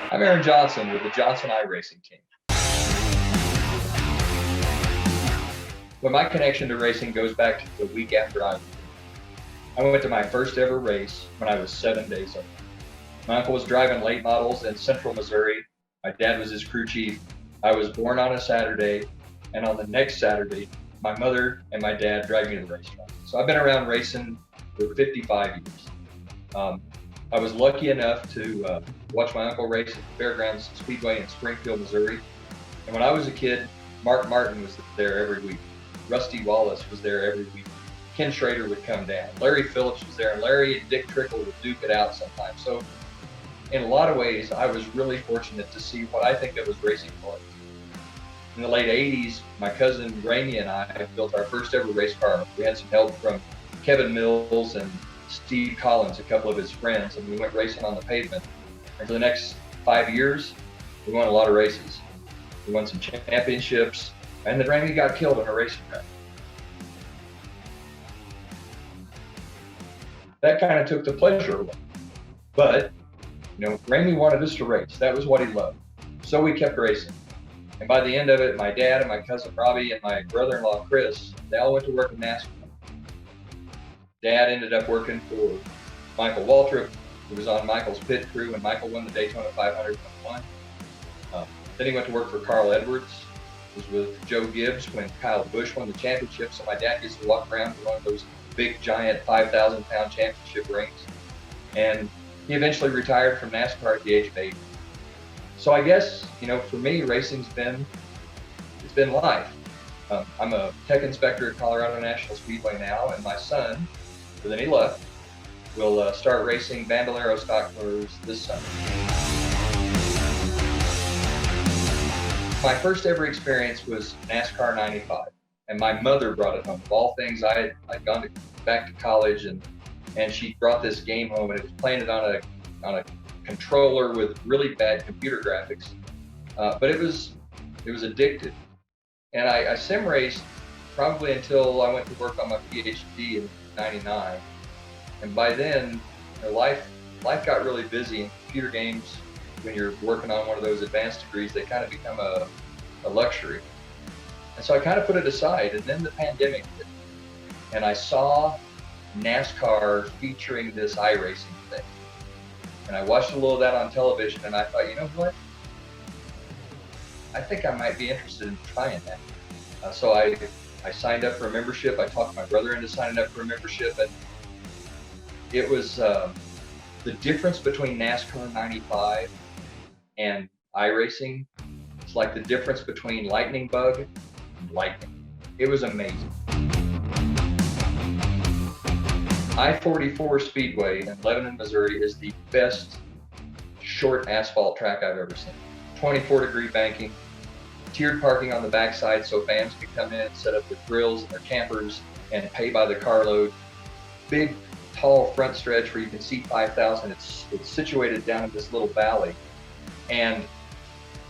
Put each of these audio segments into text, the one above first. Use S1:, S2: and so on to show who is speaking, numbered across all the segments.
S1: I'm Aaron Johnson with the Johnson iRacing team. Well, my connection to racing goes back to the week after I went to my first ever race when I was 7 days old. My uncle was driving late models in central Missouri. My dad was his crew chief. I was born on a Saturday, and on the next Saturday, my mother and my dad dragged me to the racetrack. So I've been around racing for 55 years. I was lucky enough to watch my uncle race at the Fairgrounds Speedway in Springfield, Missouri. And when I was a kid, Mark Martin was there every week. Rusty Wallace was there every week. Ken Schrader would come down. Larry Phillips was there, and Larry and Dick Trickle would duke it out sometimes. So in a lot of ways, I was really fortunate to see what I think of as racing for. In the late 80s, my cousin Ramey and I built our first ever race car. We had some help from Kevin Mills and Steve Collins, a couple of his friends, and we went racing on the pavement. And for the next 5 years, we won a lot of races. We won some championships, and then Ramey got killed on a racing track. That kind of took the pleasure away. But, Ramey wanted us to race. That was what he loved. So we kept racing. And by the end of it, my dad and my cousin Robbie and my brother-in-law Chris, they all went to work in NASCAR. Dad ended up working for Michael Waltrip, who was on Michael's pit crew, and Michael won the Daytona 500 and won. Then he went to work for Carl Edwards, who was with Joe Gibbs when Kyle Busch won the championship. So my dad gets to walk around to one of those big, giant 5,000-pound championship rings. And he eventually retired from NASCAR at the age of 80. So I guess, for me, racing's been life. I'm a tech inspector at Colorado National Speedway now, and my son, with any luck, will start racing Bandolero stock cars this summer. My first ever experience was NASCAR 95, and my mother brought it home. Of all things, I'd gone back to college, and she brought this game home, and it was playing it on a controller with really bad computer graphics, but it was addictive. And I sim raced probably until I went to work on my PhD in '99. And by then, life got really busy, and computer games, when you're working on one of those advanced degrees, they kind of become a luxury. And so I kind of put it aside, and then the pandemic hit, and I saw NASCAR featuring this iRacing thing. And I watched a little of that on television, and I thought, you know what? I think I might be interested in trying that. So I signed up for a membership. I talked my brother into signing up for a membership, and it was the difference between NASCAR 95 and iRacing. It's like the difference between lightning bug and lightning. It was amazing. I-44 Speedway in Lebanon, Missouri is the best short asphalt track I've ever seen. 24-degree banking, tiered parking on the backside so fans can come in, set up their grills and their campers, and pay by the carload. Big, tall front stretch where you can seat 5,000. It's situated down in this little valley. And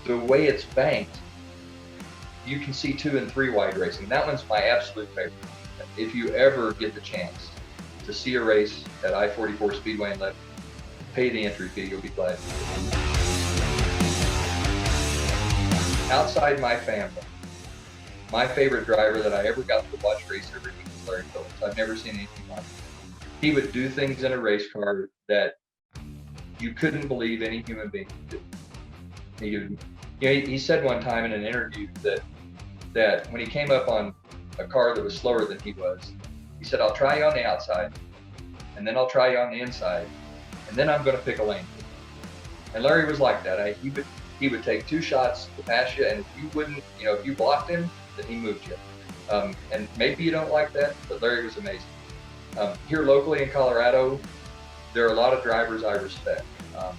S1: the way it's banked, you can see 2 and 3 wide racing. That one's my absolute favorite. If you ever get the chance to see a race at I-44 Speedway in Lebanon, pay the entry fee, you'll be glad. Outside my family, my favorite driver that I ever got to watch race every week was Larry Phillips. I've never seen anything like it. He would do things in a race car that you couldn't believe any human being could do. He said one time in an interview that when he came up on a car that was slower than he was, he said, "I'll try you on the outside, and then I'll try you on the inside, and then I'm going to pick a lane." And Larry was like that. He would take 2 shots to pass you, and if you wouldn't, if you blocked him, then he moved you. And maybe you don't like that, but Larry was amazing. Here locally in Colorado, there are a lot of drivers I respect,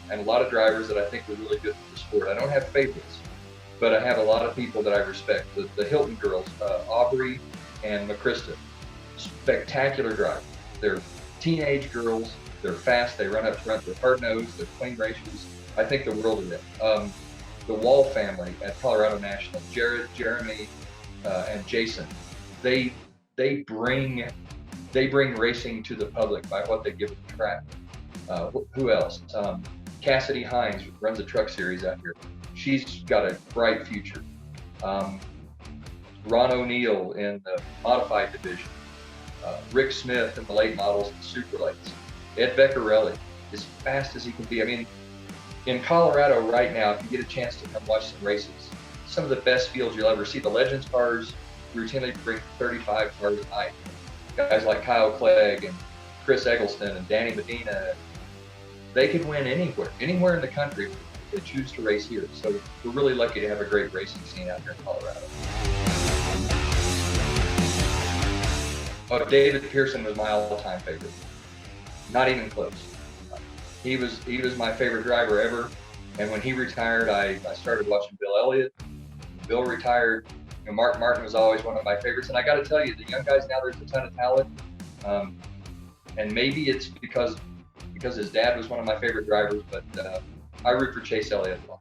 S1: and a lot of drivers that I think are really good for the sport. I don't have favorites, but I have a lot of people that I respect. The Hilton girls, Aubrey and McChrystal, spectacular drivers. They're teenage girls. They're fast. They run up front. They're hard-nosed. They're clean racers. I think the world of them. The Wall family at Colorado National, JiRT, Jeremy, and Jason, they bring racing to the public by what they give the track. Who else? Cassidy Hines runs a truck series out here. She's got a bright future. Ron O'Neill in the modified division. Rick Smith in the late models and super lates. Ed Beccarelli, as fast as he can be. I mean, in Colorado right now, if you get a chance to come watch some races, some of the best fields you'll ever see. The Legends cars routinely bring 35 cars a night. Guys like Kyle Clegg and Chris Eggleston and Danny Medina, they could win anywhere in the country. They choose to race here. So we're really lucky to have a great racing scene out here in Colorado. Oh, David Pearson was my all-time favorite. Not even close. He was my favorite driver ever. And when he retired, I started watching Bill Elliott. When Bill retired, Mark Martin was always one of my favorites. And I got to tell you, the young guys now, there's a ton of talent. And maybe it's because his dad was one of my favorite drivers, but I root for Chase Elliott a lot.